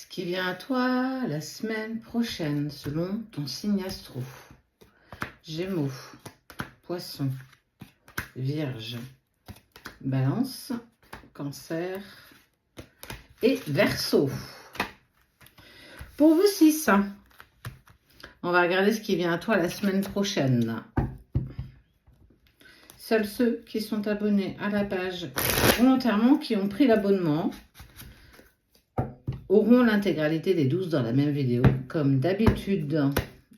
Ce qui vient à toi la semaine prochaine selon ton signe astro. Gémeaux, Poisson, Vierge, Balance, Cancer et Verseau. Pour vous 6, on va regarder ce qui vient à toi la semaine prochaine. Seuls ceux qui sont abonnés à la page volontairement, qui ont pris l'abonnement, auront l'intégralité des 12 dans la même vidéo, comme d'habitude,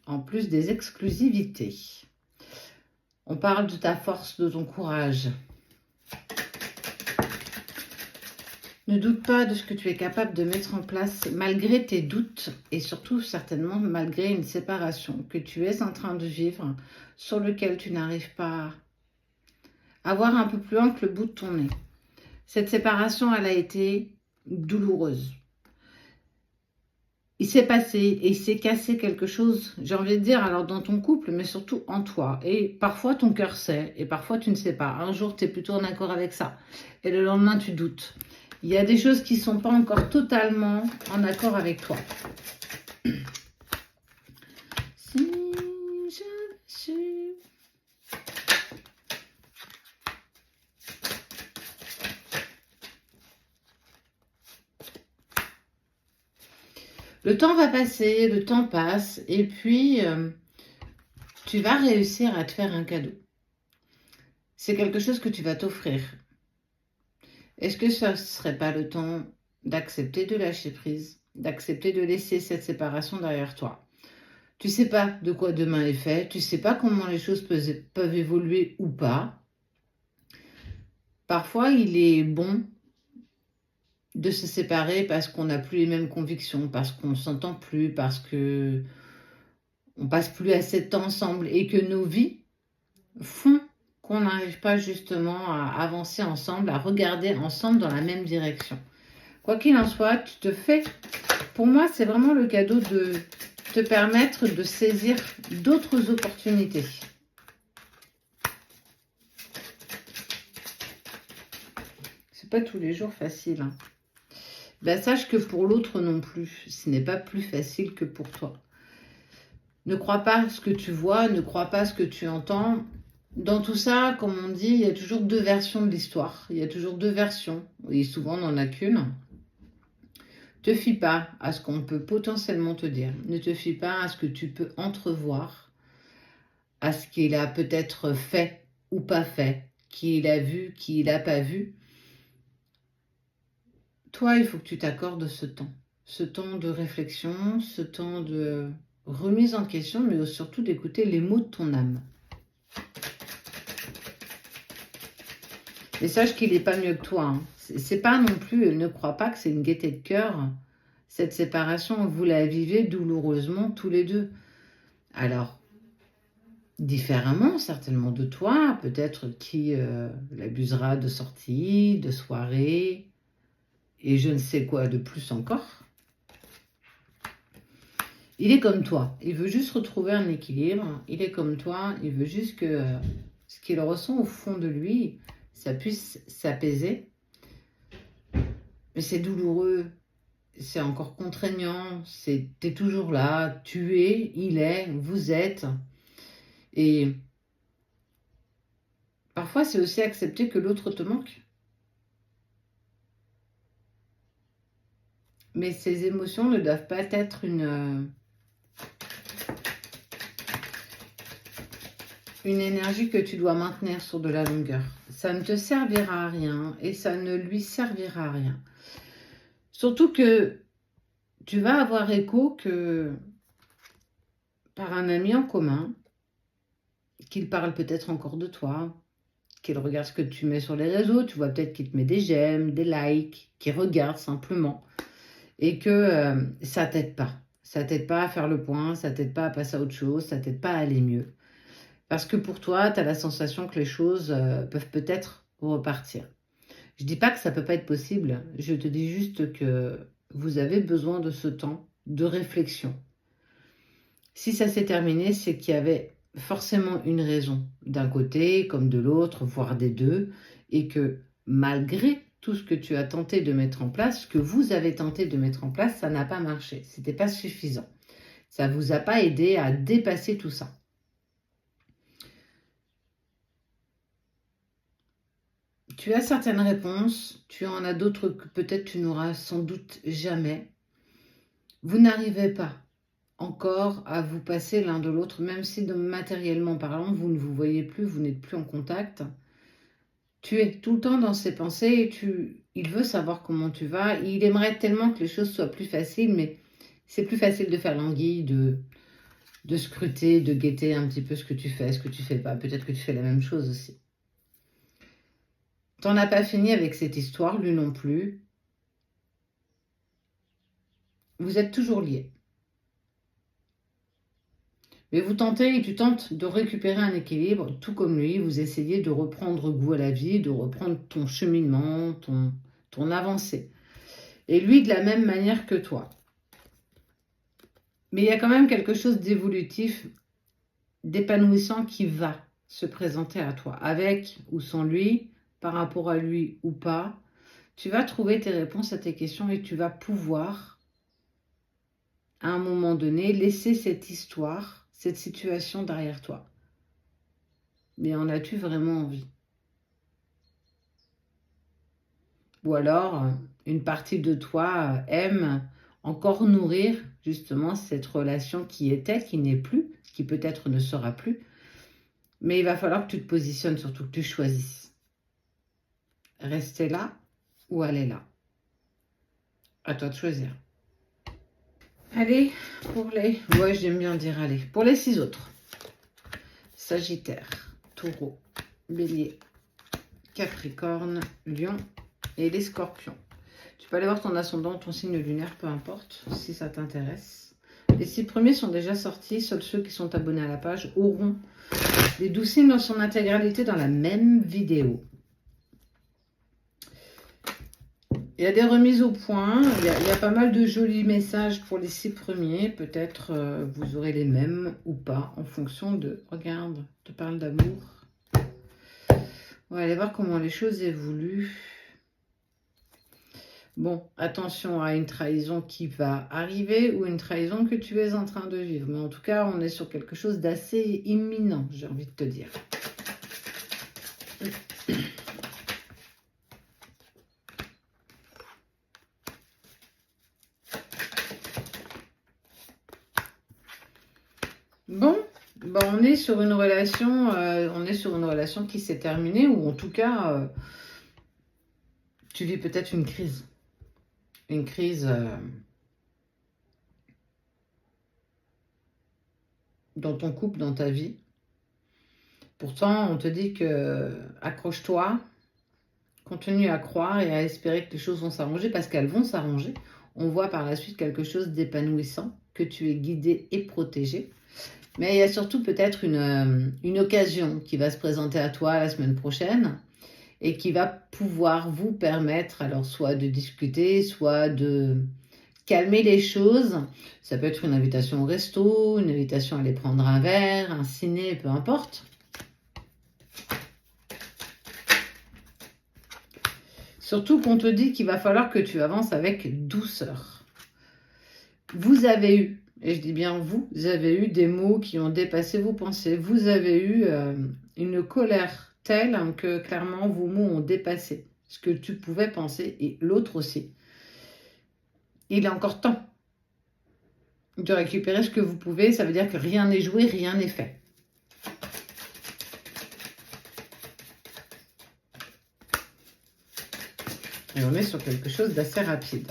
en plus des exclusivités. On parle de ta force, de ton courage. Ne doute pas de ce que tu es capable de mettre en place malgré tes doutes et surtout certainement malgré une séparation que tu es en train de vivre sur lequel tu n'arrives pas à voir un peu plus loin que le bout de ton nez. Cette séparation, elle a été douloureuse. Il s'est passé et il s'est cassé quelque chose, j'ai envie de dire, alors dans ton couple, mais surtout en toi. Et parfois ton cœur sait, et parfois tu ne sais pas. Un jour, tu es plutôt en accord avec ça, et le lendemain, tu doutes. Il y a des choses qui ne sont pas encore totalement en accord avec toi. Si je suis... Le temps va passer, le temps passe, et puis tu vas réussir à te faire un cadeau. C'est quelque chose que tu vas t'offrir. Est-ce que ce ne serait pas le temps d'accepter de lâcher prise, d'accepter de laisser cette séparation derrière toi? Tu ne sais pas de quoi demain est fait, tu ne sais pas comment les choses peuvent évoluer ou pas. Parfois, il est bon de se séparer parce qu'on n'a plus les mêmes convictions, parce qu'on ne s'entend plus, parce qu'on ne passe plus assez de temps ensemble et que nos vies font qu'on n'arrive pas justement à avancer ensemble, à regarder ensemble dans la même direction. Quoi qu'il en soit, tu te fais... Pour moi, c'est vraiment le cadeau de te permettre de saisir d'autres opportunités. C'est pas tous les jours facile, hein. Ben, sache que pour l'autre non plus, ce n'est pas plus facile que pour toi. Ne crois pas ce que tu vois, ne crois pas ce que tu entends. Dans tout ça, comme on dit, il y a toujours deux versions de l'histoire. Il y a toujours deux versions, et souvent on n'en a qu'une. Ne te fie pas à ce qu'on peut potentiellement te dire. Ne te fie pas à ce que tu peux entrevoir, à ce qu'il a peut-être fait ou pas fait, qui l'a vu, qui l'a pas vu. Toi, il faut que tu t'accordes ce temps de réflexion, ce temps de remise en question, mais surtout d'écouter les mots de ton âme. Et sache qu'il n'est pas mieux que toi, hein. C'est pas non plus, ne crois pas que c'est une gaieté de cœur. Cette séparation, vous la vivez douloureusement tous les deux. Alors, différemment certainement de toi, peut-être qui l'abusera de sorties, de soirées, et je ne sais quoi de plus encore. Il est comme toi, il veut juste retrouver un équilibre, il est comme toi, il veut juste que ce qu'il ressent au fond de lui, ça puisse s'apaiser. Mais c'est douloureux, c'est encore contraignant, t'es toujours là, tu es, il est, vous êtes. Et parfois, c'est aussi accepter que l'autre te manque. Mais ces émotions ne doivent pas être une énergie que tu dois maintenir sur de la longueur. Ça ne te servira à rien et ça ne lui servira à rien. Surtout que tu vas avoir écho que par un ami en commun, qu'il parle peut-être encore de toi, qu'il regarde ce que tu mets sur les réseaux, tu vois peut-être qu'il te met des j'aime, des likes, qu'il regarde simplement, et que ça t'aide pas. Ça t'aide pas à faire le point, ça t'aide pas à passer à autre chose, ça t'aide pas à aller mieux. Parce que pour toi, tu as la sensation que les choses peuvent peut-être repartir. Je dis pas que ça peut pas être possible, je te dis juste que vous avez besoin de ce temps de réflexion. Si ça s'est terminé, c'est qu'il y avait forcément une raison, d'un côté comme de l'autre, voire des deux, et que malgré tout ce que tu as tenté de mettre en place, ce que vous avez tenté de mettre en place, ça n'a pas marché. Ce n'était pas suffisant. Ça ne vous a pas aidé à dépasser tout ça. Tu as certaines réponses, tu en as d'autres que peut-être tu n'auras sans doute jamais. Vous n'arrivez pas encore à vous passer l'un de l'autre, même si matériellement parlant, vous ne vous voyez plus, vous n'êtes plus en contact. Tu es tout le temps dans ses pensées, il veut savoir comment tu vas, il aimerait tellement que les choses soient plus faciles, mais c'est plus facile de faire l'anguille, de scruter, de guetter un petit peu ce que tu fais pas. Peut-être que tu fais la même chose aussi. T'en as pas fini avec cette histoire, lui non plus. Vous êtes toujours liés. Mais vous tentez et tu tentes de récupérer un équilibre, tout comme lui, vous essayez de reprendre goût à la vie, de reprendre ton cheminement, ton avancée. Et lui de la même manière que toi. Mais il y a quand même quelque chose d'évolutif, d'épanouissant qui va se présenter à toi, avec ou sans lui, par rapport à lui ou pas. Tu vas trouver tes réponses à tes questions et tu vas pouvoir, à un moment donné, laisser cette histoire, cette situation derrière toi. Mais en as-tu vraiment envie? Ou alors, une partie de toi aime encore nourrir justement cette relation qui était, qui n'est plus, qui peut-être ne sera plus. Mais il va falloir que tu te positionnes, surtout que tu choisisses. Rester là ou aller là. À toi de choisir. Allez, pour les... Ouais, j'aime bien dire allez. Pour les 6 autres. Sagittaire, Taureau, Bélier, Capricorne, Lion et les Scorpions. Tu peux aller voir ton ascendant, ton signe lunaire, peu importe, si ça t'intéresse. Les 6 premiers sont déjà sortis. Seuls ceux qui sont abonnés à la page auront les 12 signes dans son intégralité dans la même vidéo. Il y a des remises au point, il y a pas mal de jolis messages pour les 6 premiers. Peut-être vous aurez les mêmes ou pas en fonction de... Regarde, je te parle d'amour. On va aller voir comment les choses évoluent. Bon, attention à une trahison qui va arriver ou une trahison que tu es en train de vivre. Mais en tout cas, on est sur quelque chose d'assez imminent, j'ai envie de te dire. Bon, ben on est sur une relation qui s'est terminée, ou en tout cas, tu vis peut-être une crise. Une crise dans ton couple, dans ta vie. Pourtant, on te dit que accroche-toi, continue à croire et à espérer que les choses vont s'arranger, parce qu'elles vont s'arranger. On voit par la suite quelque chose d'épanouissant, que tu es guidé et protégé. Mais il y a surtout peut-être une occasion qui va se présenter à toi la semaine prochaine et qui va pouvoir vous permettre alors soit de discuter, soit de calmer les choses. Ça peut être une invitation au resto, une invitation à aller prendre un verre, un ciné, peu importe. Surtout qu'on te dit qu'il va falloir que tu avances avec douceur. Vous avez eu, et je dis bien vous avez eu des mots qui ont dépassé vos pensées. Vous avez eu une colère telle que clairement vos mots ont dépassé ce que tu pouvais penser et l'autre aussi. Il est encore temps de récupérer ce que vous pouvez. Ça veut dire que rien n'est joué, rien n'est fait. Et on est sur quelque chose d'assez rapide.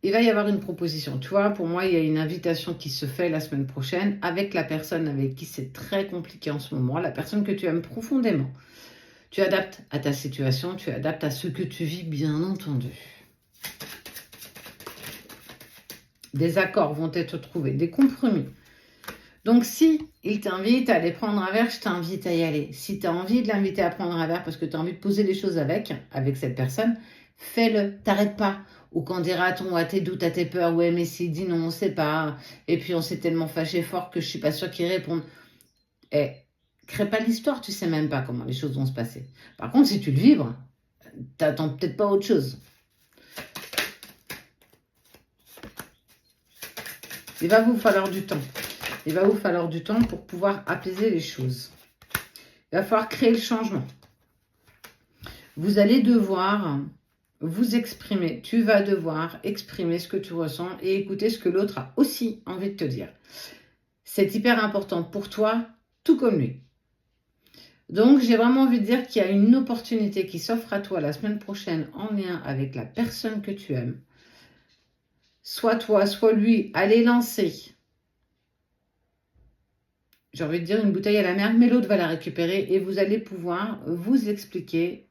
Il va y avoir une proposition. Tu vois, pour moi, il y a une invitation qui se fait la semaine prochaine avec la personne avec qui c'est très compliqué en ce moment, la personne que tu aimes profondément. Tu adaptes à ta situation, tu adaptes à ce que tu vis, bien entendu. Des accords vont être trouvés, des compromis. Donc, si il t'invite à aller prendre un verre, je t'invite à y aller. Si tu as envie de l'inviter à prendre un verre parce que tu as envie de poser les choses avec cette personne, fais-le, t'arrête pas. Ou quand dira-t-on à tes doutes, à tes peurs, ouais, mais s'il dit non, on sait pas. Et puis on s'est tellement fâché fort que je suis pas sûre qu'il réponde. Crée pas l'histoire, tu sais même pas comment les choses vont se passer. Par contre, si tu le vibres, t'attends peut-être pas autre chose. Il va vous falloir du temps. Il va vous falloir du temps pour pouvoir apaiser les choses. Il va falloir créer le changement. Vous allez devoir vous exprimer. Tu vas devoir exprimer ce que tu ressens et écouter ce que l'autre a aussi envie de te dire. C'est hyper important pour toi, tout comme lui. Donc, j'ai vraiment envie de dire qu'il y a une opportunité qui s'offre à toi la semaine prochaine en lien avec la personne que tu aimes. Soit toi, soit lui, allez lancer. J'ai envie de dire une bouteille à la mer, mais l'autre va la récupérer et vous allez pouvoir vous expliquer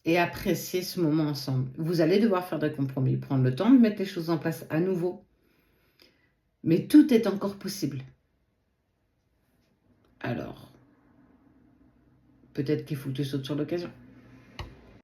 et apprécier ce moment ensemble. Vous allez devoir faire des compromis, prendre le temps de mettre les choses en place à nouveau. Mais tout est encore possible. Alors, peut-être qu'il faut que tu sautes sur l'occasion.